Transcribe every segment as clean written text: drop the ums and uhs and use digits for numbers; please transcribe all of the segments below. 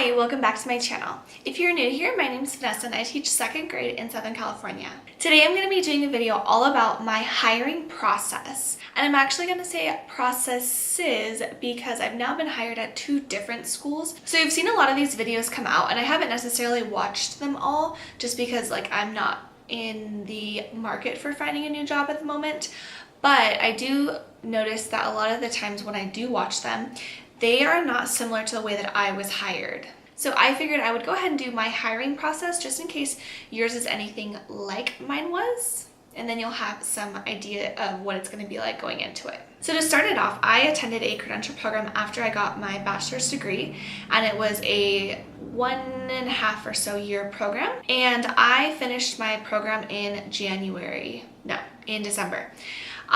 Hi, welcome back to my channel. If you're new here, my name is Vanessa and I teach 2nd grade in Southern California. Today I'm going to be doing a video all about my hiring process. And I'm actually going to say processes because I've now been hired at 2 different schools. So you've seen a lot of these videos come out and I haven't necessarily watched them all just because I'm not in the market for finding a new job at the moment. But I do notice that a lot of the times when I do watch them, they are not similar to the way that I was hired. So I figured I would go ahead and do my hiring process just in case yours is anything like mine was. And then you'll have some idea of what it's going to be like going into it. So to start it off, I attended a credential program after I got my bachelor's degree, and it was a 1.5 or so year program. And I finished my program in December.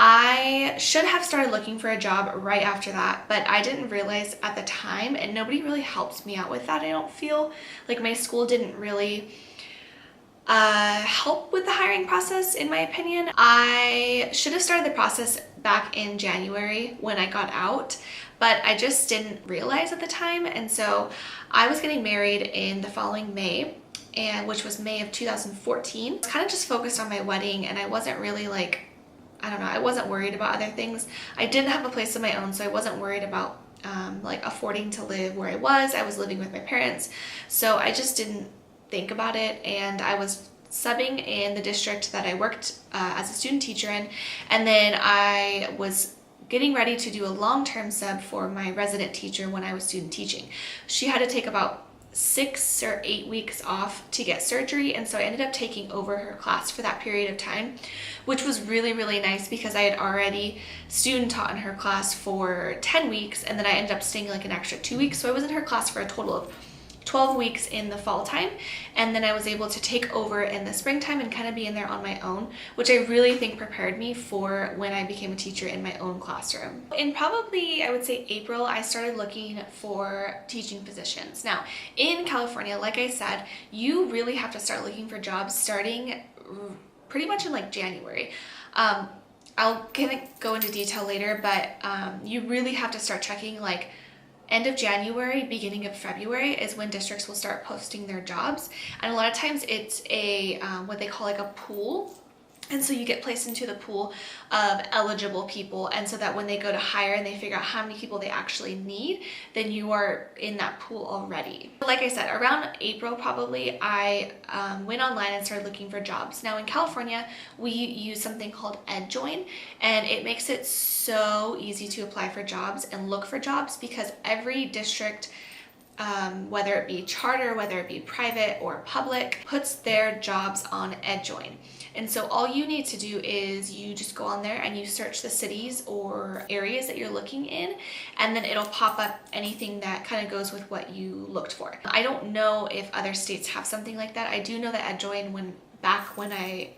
I should have started looking for a job right after that, but I didn't realize at the time, and nobody really helped me out with that. I don't feel like my school didn't really help with the hiring process, in my opinion. I should have started the process back in January when I got out, but I just didn't realize at the time. And so I was getting married in the following May, which was May of 2014. I was kind of just focused on my wedding, and I wasn't really I wasn't worried about other things. I didn't have a place of my own, so I wasn't worried about affording to live where I was. I was living with my parents, so I just didn't think about it. And I was subbing in the district that I worked as a student teacher in, and then I was getting ready to do a long-term sub for my resident teacher when I was student teaching. She had to take about 6 or 8 weeks off to get surgery, and so I ended up taking over her class for that period of time, which was really, really nice because I had already student taught in her class for 10 weeks, and then I ended up staying an extra 2 weeks, so I was in her class for a total of 12 weeks in the fall time, and then I was able to take over in the springtime and kind of be in there on my own, which I really think prepared me for when I became a teacher in my own classroom. In probably, I would say April, I started looking for teaching positions. Now, in California, like I said, you really have to start looking for jobs starting pretty much in January. I'll kind of go into detail later, but you really have to start checking end of January, beginning of February is when districts will start posting their jobs. And a lot of times it's a what they call a pool. And so you get placed into the pool of eligible people, and so that when they go to hire and they figure out how many people they actually need, then you are in that pool already. Like I said, around April probably, I went online and started looking for jobs. Now in California, we use something called EdJoin, and it makes it so easy to apply for jobs and look for jobs because every district, whether it be charter, whether it be private or public, puts their jobs on EdJoin. And so all you need to do is you just go on there and you search the cities or areas that you're looking in, and then it'll pop up anything that kind of goes with what you looked for. I don't know if other states have something like that. I do know that EdJoin, back when I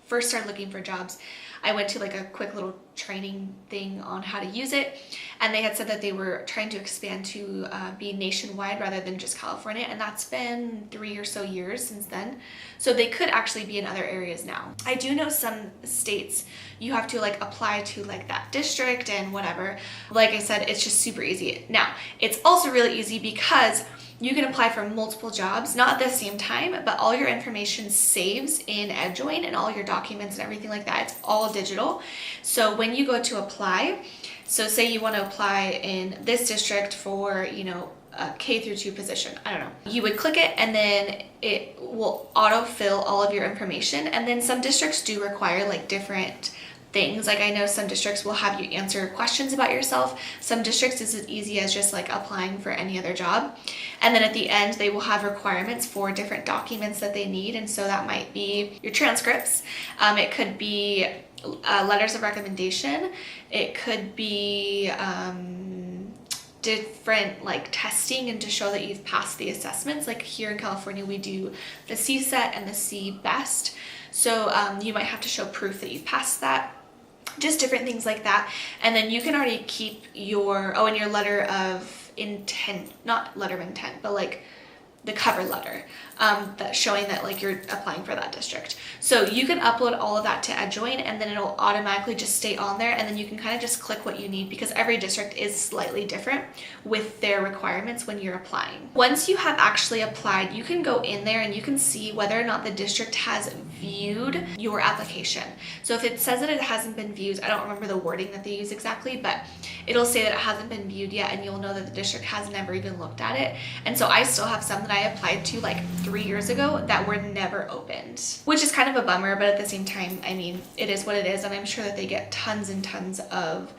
first started looking for jobs, I went to a quick little training thing on how to use it, and they had said that they were trying to expand to be nationwide rather than just California, and that's been 3 or so years since then. So they could actually be in other areas now. I do know some states you have to apply to that district and whatever. Like I said, it's just super easy. Now, it's also really easy because you can apply for multiple jobs, not at the same time, but all your information saves in EdJoin and all your documents and everything like that. It's all digital. So when you go to apply, so say you want to apply in this district for, a K through 2 position, I don't know. You would click it and then it will autofill all of your information. And then some districts do require different things. I know some districts will have you answer questions about yourself. Some districts is as easy as just applying for any other job. And then at the end, they will have requirements for different documents that they need. And so that might be your transcripts. It could be letters of recommendation. It could be different testing and to show that you've passed the assessments. Here in California, we do the CSET and the CBEST. So you might have to show proof that you've passed that. Just different things like that. And then you can already keep and your letter of intent, not letter of intent, but the cover letter that's showing that like you're applying for that district. So you can upload all of that to EdJoin, and then it'll automatically just stay on there, and then you can kind of just click what you need, because every district is slightly different with their requirements when you're applying. Once you have actually applied, you can go in there and you can see whether or not the district has viewed your application. So if it says that it hasn't been viewed, I don't remember the wording that they use exactly, but it'll say that it hasn't been viewed yet, and you'll know that the district has never even looked at it. And so I still have some that I applied to like 3 years ago that were never opened, which is kind of a bummer, but at the same time, I mean, it is what it is, and I'm sure that they get tons and tons of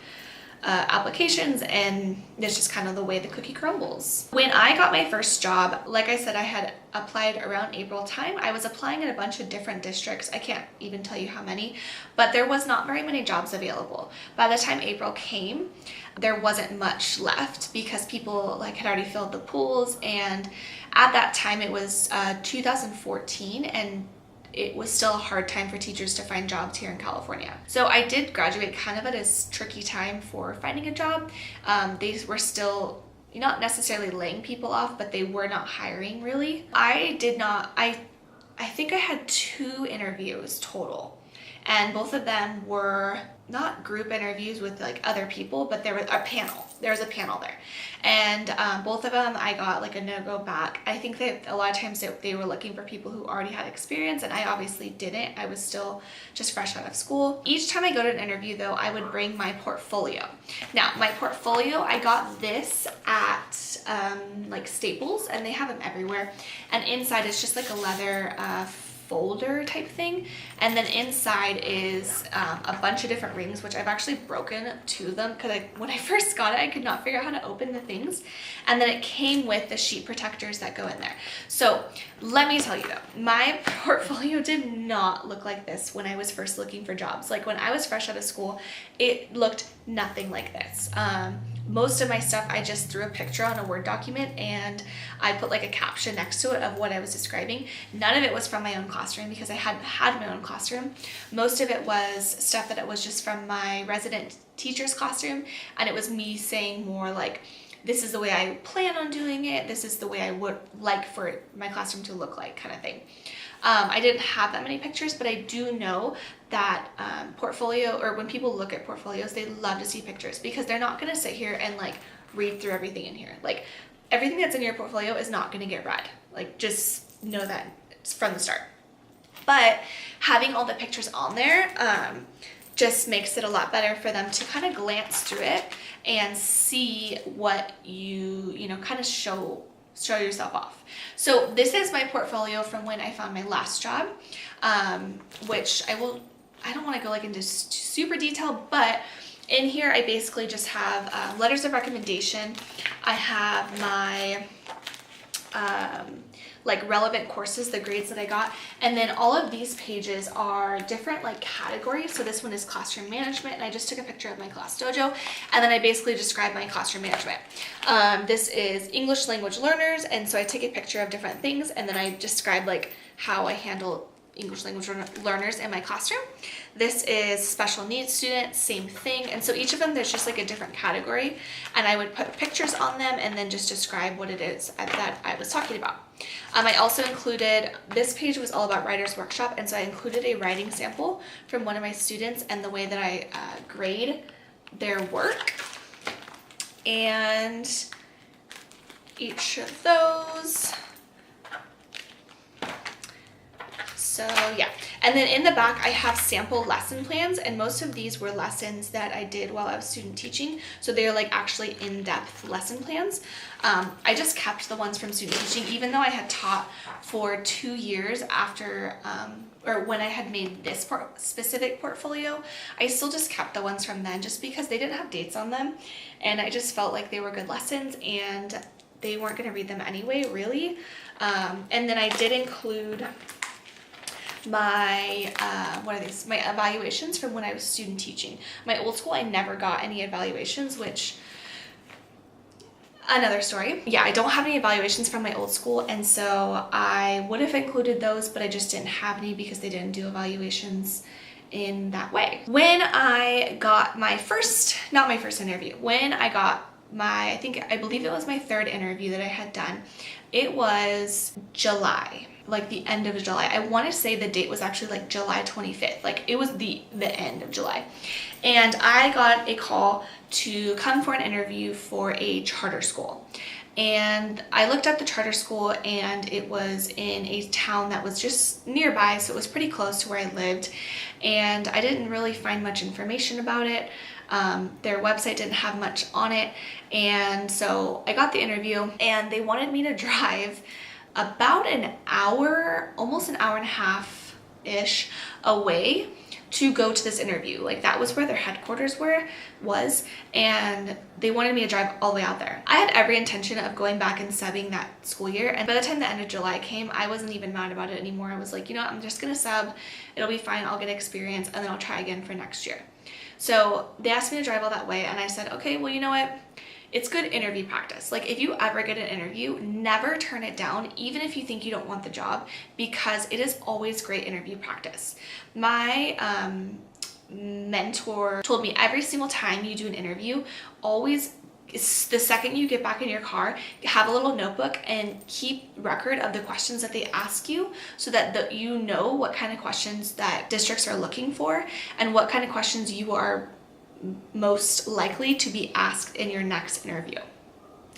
applications, and it's just kind of the way the cookie crumbles. When I got my first job, like I said, I had applied around April time. I was applying in a bunch of different districts. I can't even tell you how many, but there was not very many jobs available. By the time April came, there wasn't much left because people like had already filled the pools, and at that time it was 2014, and it was still a hard time for teachers to find jobs here in California. So I did graduate kind of at a tricky time for finding a job. They were still not necessarily laying people off, but they were not hiring really. I think I had 2 interviews total, and both of them were not group interviews with like other people, but there was a panel. There was a panel there, and both of them I got like a no-go back. I think that a lot of times they were looking for people who already had experience, and I obviously didn't. I was still just fresh out of school. Each time I go to an interview though, I would bring my portfolio. Now my portfolio, I got this at like Staples, and they have them everywhere, and inside it's just like a leather folder type thing, and then inside is a bunch of different rings, which I've actually broken 2 of them because when I first got it, I could not figure out how to open the things, and then it came with the sheet protectors that go in there. So let me tell you though, my portfolio did not look like this when I was first looking for jobs. Like when I was fresh out of school, it looked nothing like this. Most of my stuff, I just threw a picture on a Word document and I put like a caption next to it of what I was describing. None of it was from my own classroom because I hadn't had my own classroom. Most of it was stuff that it was just from my resident teacher's classroom, and it was me saying more like, this is the way I plan on doing it, this is the way I would like for my classroom to look like, kind of thing. I didn't have that many pictures, but I do know that portfolio, or when people look at portfolios, they love to see pictures because they're not going to sit here and like read through everything in here. Like everything that's in your portfolio is not going to get read. Like just know that from the start. But having all the pictures on there just makes it a lot better for them to kind of glance through it and see what you know, kind of show yourself off. So this is my portfolio from when I found my last job, which I don't want to go like into super detail, but in here I basically just have letters of recommendation. I have my like relevant courses, the grades that I got, and then all of these pages are different like categories. So this one is classroom management, and I just took a picture of my class dojo, and then I basically describe my classroom management. This is English language learners, and so I take a picture of different things, and then I describe like how I handle English language learners in my classroom. This is special needs students, same thing. And so each of them, there's just like a different category, and I would put pictures on them and then just describe what it is that I was talking about. I also included, this page was all about Writer's Workshop, and so I included a writing sample from one of my students and the way that I grade their work. And each of those, so yeah, and then in the back I have sample lesson plans, and most of these were lessons that I did while I was student teaching, so they're like actually in-depth lesson plans. I just kept the ones from student teaching, even though I had taught for 2 years after, or when I had made this specific portfolio, I still just kept the ones from then just because they didn't have dates on them, and I just felt like they were good lessons and they weren't going to read them anyway, really. And then I did include my what are these, my evaluations from when I was student teaching. My old school, I never got any evaluations, which, another story. Yeah, I don't have any evaluations from my old school, and so I would have included those, but I just didn't have any because they didn't do evaluations in that way. When I got my first, not my first interview, when I got I believe it was my third interview that I had done. It was July, like the end of July. I want to say the date was actually like July 25th. Like it was the end of July. And I got a call to come for an interview for a charter school. And I looked up the charter school, and it was in a town that was just nearby, so it was pretty close to where I lived. And I didn't really find much information about it. Their website didn't have much on it. And so I got the interview, and they wanted me to drive about an hour, almost an hour and a half-ish away to go to this interview. Like that was where their headquarters was, and they wanted me to drive all the way out there. I had every intention of going back and subbing that school year, and by the time the end of July came, I wasn't even mad about it anymore. I was like, you know what, I'm just gonna sub, it'll be fine, I'll get experience, and then I'll try again for next year. So they asked me to drive all that way, and I said, okay, well, you know what, it's good interview practice. Like if you ever get an interview, never turn it down, even if you think you don't want the job, because it is always great interview practice. My mentor told me every single time you do an interview, always, the second you get back in your car, have a little notebook and keep record of the questions that they ask you, so that you know what kind of questions that districts are looking for and what kind of questions you are most likely to be asked in your next interview.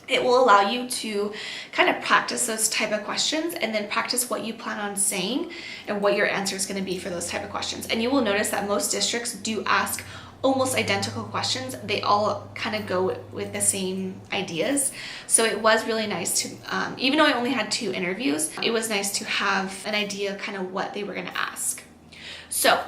It will allow you to kind of practice those type of questions, and then practice what you plan on saying and what your answer is going to be for those type of questions. And you will notice that most districts do ask almost identical questions. They all kind of go with the same ideas. So it was really nice to, even though I only had 2 interviews, it was nice to have an idea of kind of what they were going to ask. So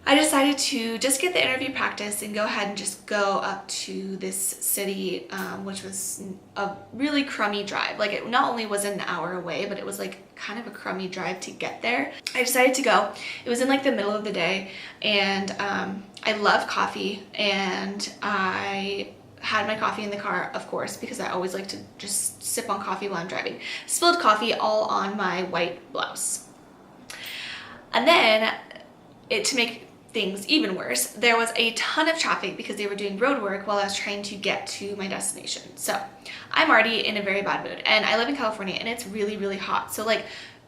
I decided to just get the interview practice and go ahead and just go up to this city, which was a really crummy drive. Like it not only was an hour away, but it was like kind of a crummy drive to get there. I decided to go. It was in like the middle of the day, and I love coffee, and I had my coffee in the car, of course, because I always like to just sip on coffee while I'm driving. Spilled coffee all on my white blouse. And then, to make things even worse, there was a ton of traffic because they were doing road work while I was trying to get to my destination. So I'm already in a very bad mood, and I live in California, and it's really, really hot. So like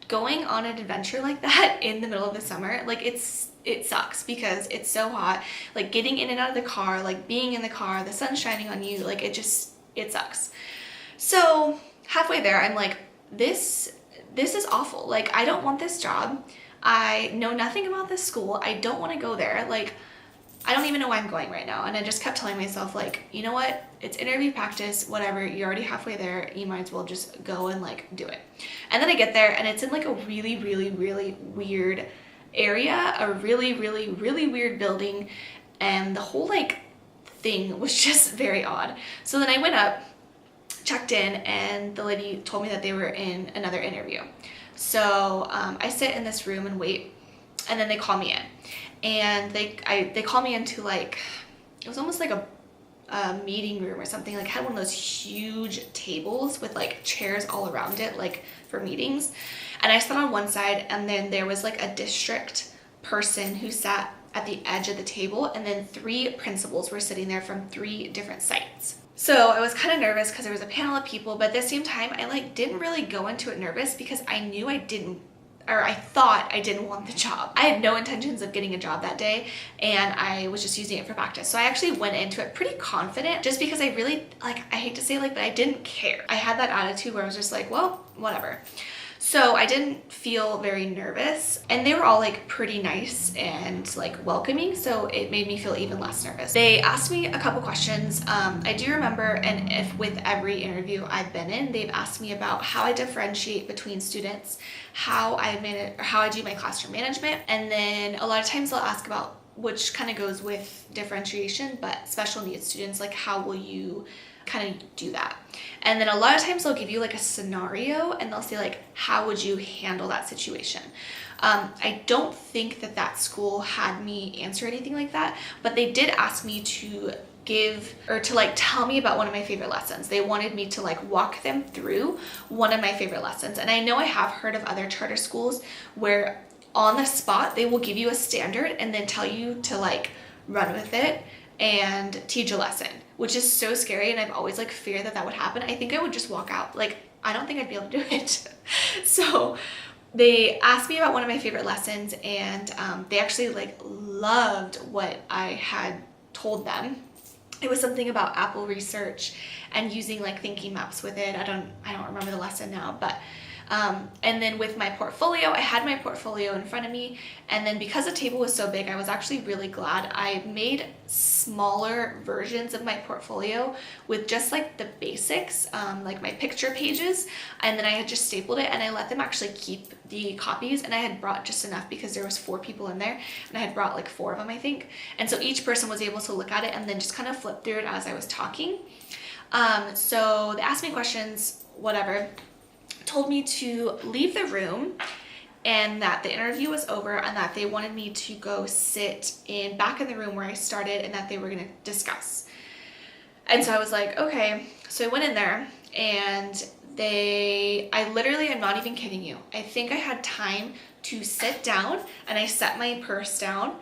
going on an adventure like that in the middle of the summer, like it sucks because it's so hot. Like getting in and out of the car, like being in the car, the sun's shining on you, like it sucks. So halfway there, I'm like, this is awful. Like I don't want this job. I know nothing about this school. I don't want to go there. Like, I don't even know why I'm going right now. And I just kept telling myself, like, you know what? It's interview practice, whatever. You're already halfway there. You might as well just go and like do it. And then I get there, and it's in like a really, really, really weird area, a really, really, really weird building. And the whole like thing was just very odd. So then I went up, checked in, and the lady told me that they were in another interview. So I sit in this room and wait, and then they call me in, and they call me into like, it was almost like a meeting room or something. Like had one of those huge tables with like chairs all around it, like for meetings. And I sat on one side, and then there was like a district person who sat at the edge of the table, and then 3 principals were sitting there from 3 different sites. So I was kind of nervous because there was a panel of people, but at the same time, I like didn't really go into it nervous because I knew I thought I didn't want the job. I had no intentions of getting a job that day, and I was just using it for practice. So I actually went into it pretty confident, just because I really, like, I hate to say like, but I didn't care. I had that attitude where I was just like, well, whatever. So I didn't feel very nervous, and they were all like pretty nice and like welcoming, so it made me feel even less nervous. They asked me a couple questions. I do remember, and if with every interview I've been in, they've asked me about how I differentiate between students, how I do my classroom management, and then a lot of times they'll ask about, which kind of goes with differentiation, but special needs students, like how will you kind of do that? And then a lot of times they'll give you like a scenario, and they'll say like, how would you handle that situation? I don't think that school had me answer anything like that, but they did ask me to give, or to like tell me about one of my favorite lessons. They wanted me to like walk them through one of my favorite lessons. And I know I have heard of other charter schools where on the spot they will give you a standard and then tell you to like run with it and teach a lesson. which is so scary. And I've always like feared that that would happen. I think I would just walk out. Like, I don't think I'd be able to do it. So they asked me about one of my favorite lessons, and they actually like loved what I had told them. It was something about Apple research and using like thinking maps with it. I don't remember the lesson now, but and then with my portfolio, I had my portfolio in front of me, and then because the table was so big, I was actually really glad I made smaller versions of my portfolio with just like the basics, like my picture pages, and then I had just stapled it, and I let them actually keep the copies, and I had brought just enough because there was 4 people in there, and I had brought like 4 of them, I think, and so each person was able to look at it and then just kind of flip through it as I was talking. So they asked me questions, whatever, told me to leave the room, and that the interview was over, and that they wanted me to go sit in back in the room where I started, and that they were going to discuss. And so I was like, okay. So I went in there, and I literally, I'm not even kidding you, I think I had time to sit down, and I set my purse down,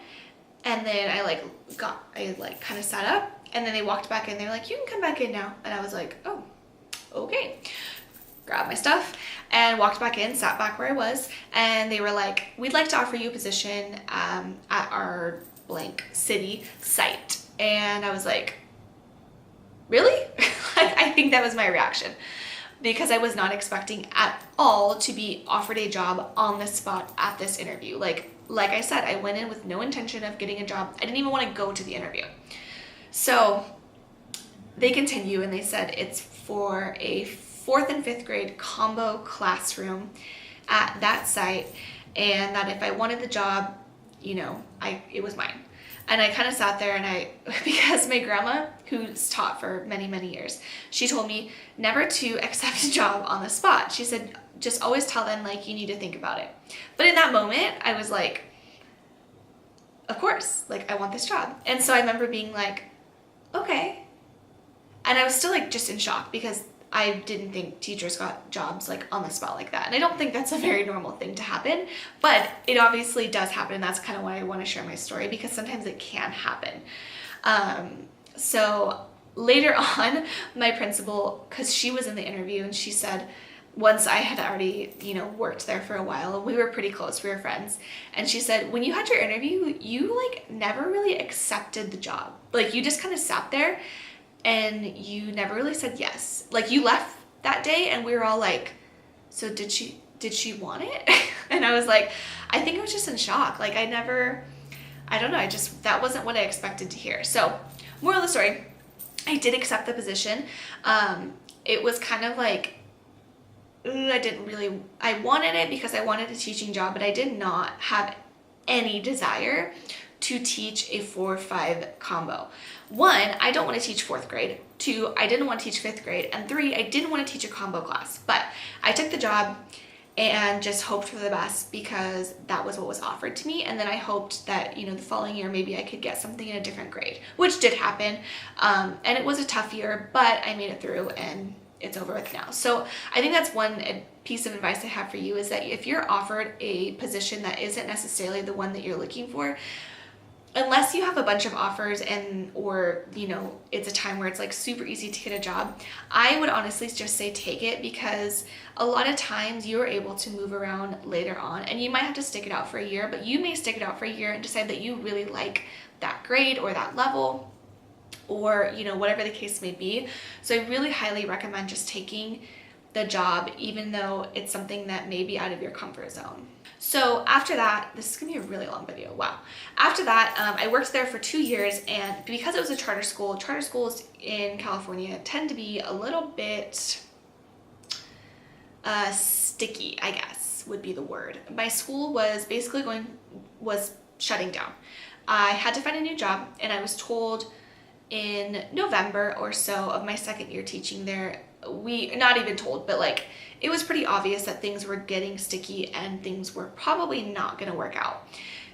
and then I kind of sat up, and then they walked back in. They're like, you can come back in now. And I was like, oh, okay. Grabbed my stuff and walked back in, sat back where I was, and they were like, we'd like to offer you a position at our blank city site. And I was like, really? I think that was my reaction, because I was not expecting at all to be offered a job on the spot at this interview. Like I said, I went in with no intention of getting a job. I didn't even want to go to the interview. So they continue, and they said it's for a 4th and 5th grade combo classroom at that site, and that if I wanted the job, it was mine. And I kind of sat there, and because my grandma, who's taught for many, many years, she told me never to accept a job on the spot. She said, just always tell them like you need to think about it. But in that moment, I was like, of course, like I want this job. And so I remember being like, okay. And I was still like just in shock, because I didn't think teachers got jobs like on the spot like that. And I don't think that's a very normal thing to happen, but it obviously does happen. And that's kind of why I want to share my story, because sometimes it can happen. So later on, my principal, because she was in the interview, and she said, once I had already, worked there for a while, we were pretty close, we were friends. And she said, when you had your interview, you like never really accepted the job. Like you just kind of sat there, and you never really said yes. Like you left that day, and we were all like, so did she want it? And I was like, I think I was just in shock. Like I don't know. That wasn't what I expected to hear. So moral of the story, I did accept the position. It was kind of like, I wanted it because I wanted a teaching job, but I did not have any desire to teach a 4-5 combo. 1, I don't want to teach 4th grade. 2, I didn't want to teach 5th grade. And 3, I didn't want to teach a combo class. But I took the job and just hoped for the best, because that was what was offered to me. And then I hoped that, the following year, maybe I could get something in a different grade, which did happen. And it was a tough year, but I made it through, and it's over with now. So I think that's one piece of advice I have for you, is that if you're offered a position that isn't necessarily the one that you're looking for, unless you have a bunch of offers or it's a time where it's like super easy to get a job, I would honestly just say take it, because a lot of times you're able to move around later on, and you might have to stick it out for a year, but you may stick it out for a year and decide that you really like that grade or that level, or whatever the case may be. So I really highly recommend just taking the job, even though it's something that may be out of your comfort zone. So after that, this is gonna be a really long video, wow. After that, I worked there for 2 years, and because it was a charter schools in California tend to be a little bit sticky, I guess would be the word. My school was basically was shutting down. I had to find a new job, and I was told in November or so of my 2nd year teaching there, not even told, but like it was pretty obvious that things were getting sticky and things were probably not going to work out.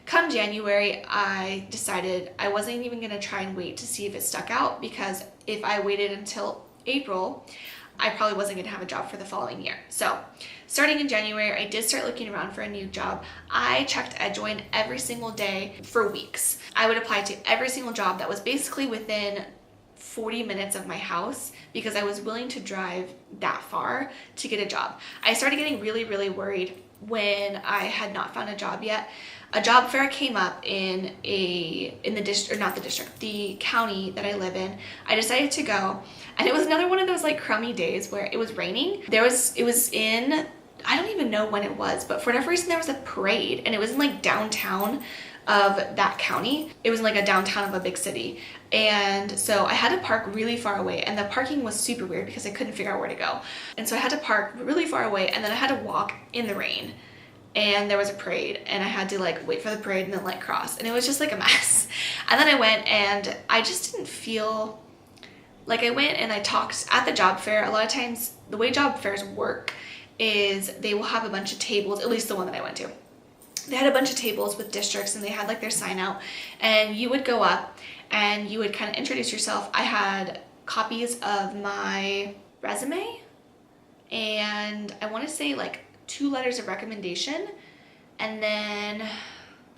Come January, I decided I wasn't even going to try and wait to see if it stuck out, because if I waited until April, I probably wasn't going to have a job for the following year. So starting in January, I did start looking around for a new job. I checked EdJoin every single day for weeks. I would apply to every single job that was basically within 40 minutes of my house because I was willing to drive that far to get a job. I started getting really, really worried when I had not found a job yet. A job fair came up in the district, or not the district, the county that I live in. I decided to go, and it was another one of those like crummy days where it was raining. It was in, I don't even know when it was, but for whatever reason there was a parade, and it was in like downtown of that county. It was in like a downtown of a big city. And so I had to park really far away, and the parking was super weird because I couldn't figure out where to go. And so I had to park really far away, and then I had to walk in the rain. And there was a parade, and I had to like wait for the parade and then like cross, and it was just like a mess. And then I went, and I just didn't feel like, I went and I talked at the job fair. A lot of times the way job fairs work is they will have a bunch of tables, at least the one that I went to. They had a bunch of tables with districts, and they had like their sign out, and you would go up and you would kind of introduce yourself. I had copies of my resume, and I want to say like 2 letters of recommendation, and then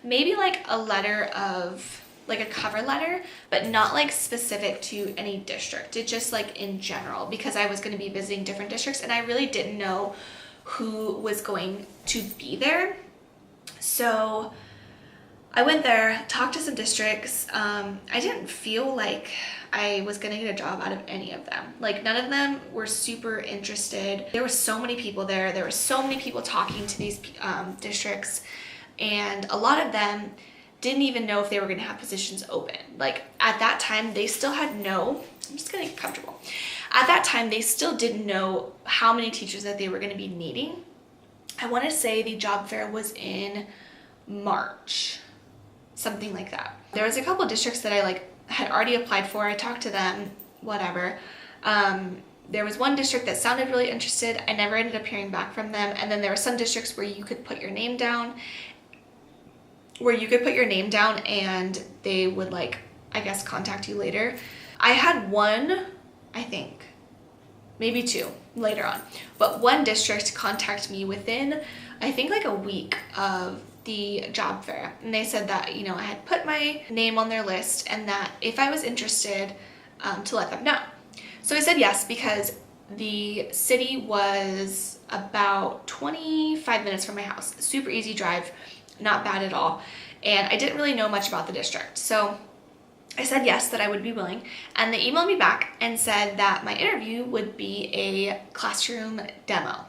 maybe like a letter of like a cover letter, but not like specific to any district. It just like in general, because I was going to be visiting different districts and I really didn't know who was going to be there. So I went there, talked to some districts. I didn't feel like I was gonna get a job out of any of them. Like, none of them were super interested. There were so many people there. There were so many people talking to these districts, and a lot of them didn't even know if they were gonna have positions open. Like, at that time, they still had no, I'm just gonna get comfortable. At that time, they still didn't know how many teachers that they were gonna be needing. I wanna say the job fair was in March, something like that. There was a couple districts that I had already applied for. I talked to them, whatever. There was one district that sounded really interested. I never ended up hearing back from them. And then there were some districts where you could put your name down, and they would I guess contact you later. I had one, I think, maybe 2 later on, but one district contacted me within, I think, like a week of the job fair, and they said that, you know, I had put my name on their list and that if I was interested, to let them know. So I said yes, because the city was about 25 minutes from my house. Super easy drive, not bad at all, and I didn't really know much about the district. So I said yes, that I would be willing, and they emailed me back and said that my interview would be a classroom demo.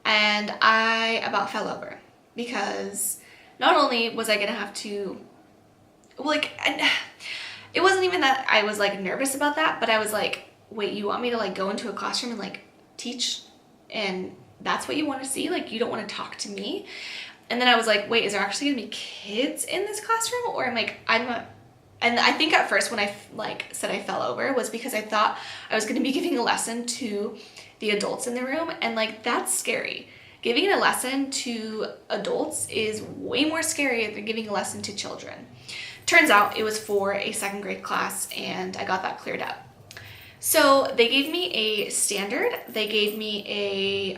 And I about fell over, because not only was I gonna have to, it wasn't even that I was nervous about that, but I was like, wait, you want me to go into a classroom and teach, and that's what you want to see? You don't want to talk to me? And then I was like, wait, is there actually gonna be kids in this classroom? Or and I think at first when I said I fell over was because I thought I was gonna be giving a lesson to the adults in the room, and that's scary. Giving a lesson to adults is way more scary than giving a lesson to children. Turns out it was for a 2nd grade class, and I got that cleared up. So they gave me a standard. They gave me a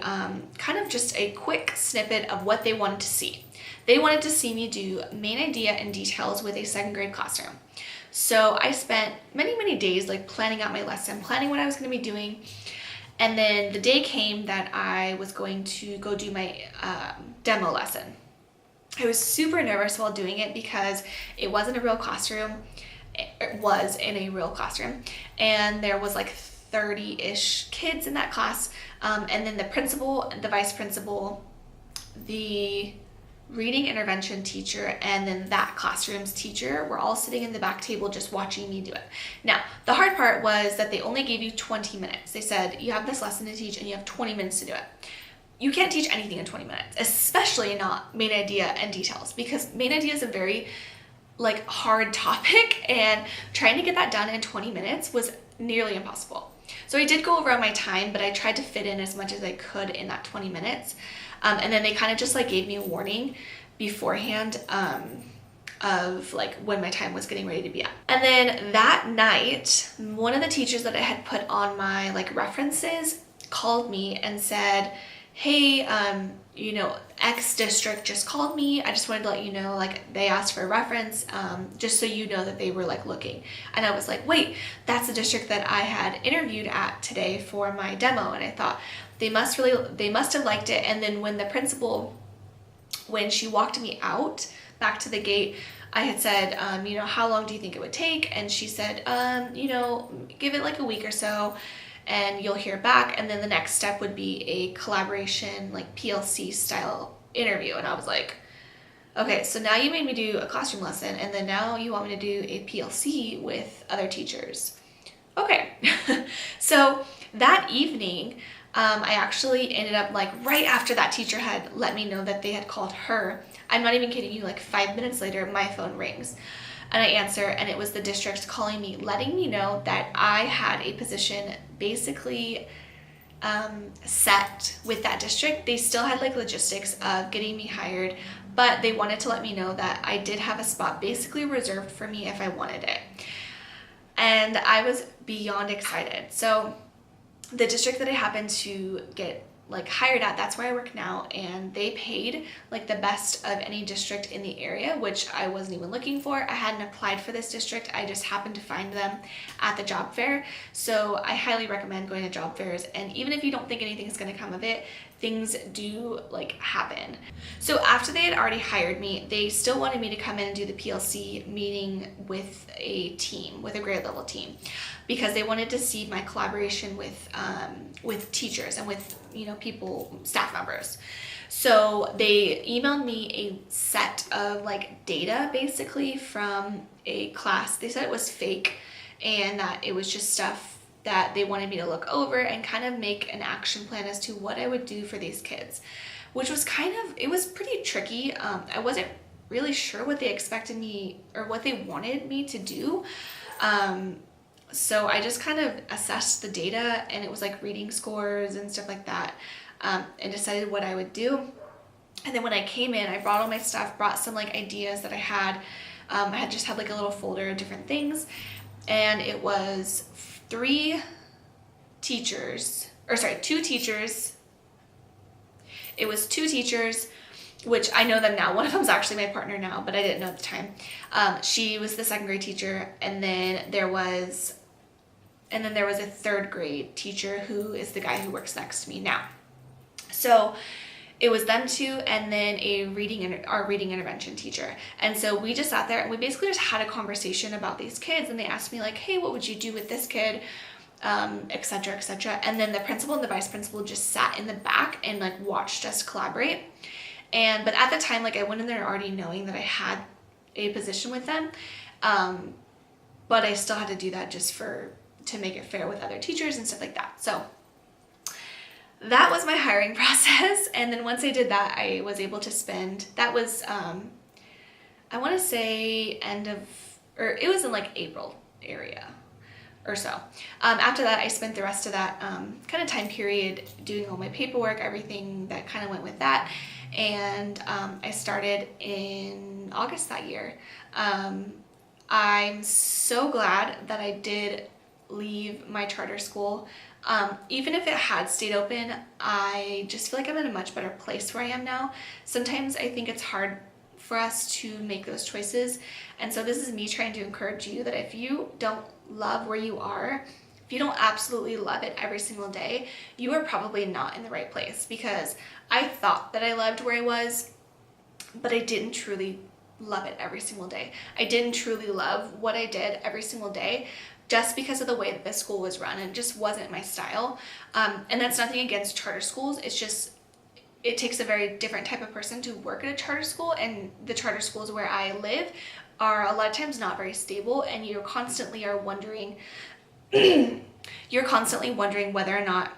kind of just a quick snippet of what they wanted to see. They wanted to see me do main idea and details with a 2nd grade classroom. So I spent many, many days planning out my lesson, planning what I was going to be doing. And then the day came that I was going to go do my demo lesson. I was super nervous while doing it because it wasn't a real classroom. It was in a real classroom, and there was 30-ish kids in that class, and then the principal, the vice principal, the reading intervention teacher, and then that classroom's teacher were all sitting in the back table just watching me do it. Now, the hard part was that they only gave you 20 minutes. They said, you have this lesson to teach and you have 20 minutes to do it. You can't teach anything in 20 minutes, especially not main idea and details, because main idea is a very hard topic, and trying to get that done in 20 minutes was nearly impossible. So I did go over on my time, but I tried to fit in as much as I could in that 20 minutes. And then they kind of just gave me a warning beforehand of when my time was getting ready to be up. And then that night, one of the teachers that I had put on my references called me and said, hey, you know, X district just called me. I just wanted to let you know, like, they asked for a reference, just so you know that they were like looking. And I was like, wait, that's the district that I had interviewed at today for my demo. And I thought they must have liked it. And then when the principal, when she walked me out back to the gate, I had said, you know, how long do you think it would take? And she said, you know, give it like a week or so and you'll hear back. And then the next step would be a collaboration, like PLC style interview. And I was like, okay, so now you made me do a classroom lesson and then now you want me to do a PLC with other teachers. Okay. So that evening, I actually ended up, like, right after that teacher had let me know that they had called her, I'm not even kidding you, like 5 minutes later, my phone rings and I answer, and it was the district calling me, letting me know that I had a position basically set with that district. They still had like logistics of getting me hired, but they wanted to let me know that I did have a spot basically reserved for me if I wanted it. And I was beyond excited. So the district that I happened to get like hired at, that's where I work now, and they paid like the best of any district in the area, which I wasn't even looking for. I hadn't applied for this district, I just happened to find them at the job fair. So I highly recommend going to job fairs, and even if you don't think anything's going to come of it, things do like happen. So after they had already hired me, they still wanted me to come in and do the PLC meeting with a team, with a grade level team, because they wanted to see my collaboration with teachers and with, you know, people, staff members. So they emailed me a set of like data basically from a class. They said it was fake and that it was just stuff that they wanted me to look over and kind of make an action plan as to what I would do for these kids, which was kind of, it was pretty tricky. I wasn't really sure what they expected me or what they wanted me to do. So I just kind of assessed the data, and it was like reading scores and stuff like that, and decided what I would do. And then when I came in, I brought all my stuff, brought some like ideas that I had. I had just had like a little folder of different things, and it was two teachers. It was two teachers, which I know them now. One of them's actually my partner now, but I didn't know at the time. She was the second grade teacher, and then there was a third grade teacher who is the guy who works next to me now. So it was them two, and then our reading intervention teacher. And so we just sat there and we basically just had a conversation about these kids, and they asked me like, hey, what would you do with this kid? Et cetera, et cetera. And then the principal and the vice principal just sat in the back and like watched us collaborate. But at the time, like, I went in there already knowing that I had a position with them. But I still had to do that just to make it fair with other teachers and stuff like that. So that was my hiring process. And then once I did that, I was able to spend, that was, I want to say it was in like April area or so. After that, I spent the rest of that kind of time period doing all my paperwork, everything that kind of went with that. And I started in August that year. I'm so glad that I did leave my charter school. Even if it had stayed open, I just feel like I'm in a much better place where I am now. Sometimes I think it's hard for us to make those choices. And so this is me trying to encourage you that if you don't love where you are, if you don't absolutely love it every single day, you are probably not in the right place, because I thought that I loved where I was, but I didn't truly love it every single day. I didn't truly love what I did every single day, just because of the way that the school was run, and it just wasn't my style. And that's nothing against charter schools. It's just, it takes a very different type of person to work at a charter school, and the charter schools where I live are a lot of times not very stable, and you constantly are wondering, you're constantly wondering whether or not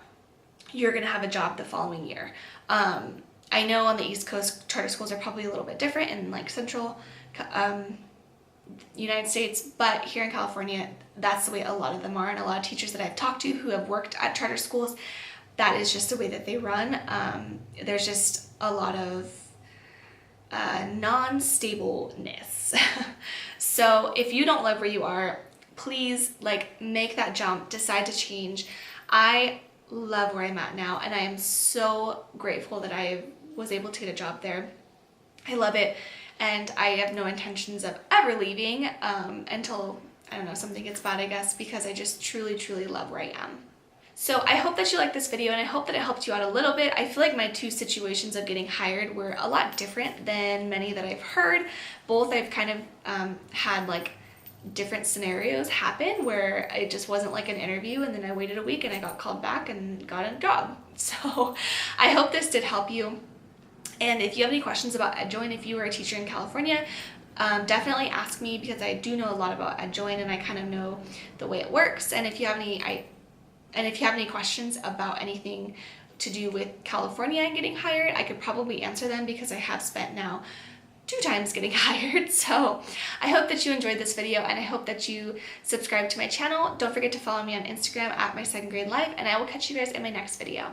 you're gonna have a job the following year. I know on the East Coast, charter schools are probably a little bit different in like central United States, but here in California, that's the way a lot of them are, and a lot of teachers that I've talked to who have worked at charter schools, that is just the way that they run. There's just a lot of non-stableness. So if you don't love where you are, please like make that jump, decide to change. I love where I'm at now, and I am so grateful that I've was able to get a job there. I love it, and I have no intentions of ever leaving until, I don't know, something gets bad, I guess, because I just truly, truly love where I am. So I hope that you liked this video, and I hope that it helped you out a little bit. I feel like my two situations of getting hired were a lot different than many that I've heard. Both I've kind of had like different scenarios happen where it just wasn't like an interview and then I waited a week and I got called back and got a job. So I hope this did help you. And if you have any questions about EdJoin, if you were a teacher in California, definitely ask me, because I do know a lot about EdJoin and I kind of know the way it works. And if you have any questions about anything to do with California and getting hired, I could probably answer them, because I have spent now 2 times getting hired. So I hope that you enjoyed this video, and I hope that you subscribe to my channel. Don't forget to follow me on Instagram at my second grade life, and I will catch you guys in my next video.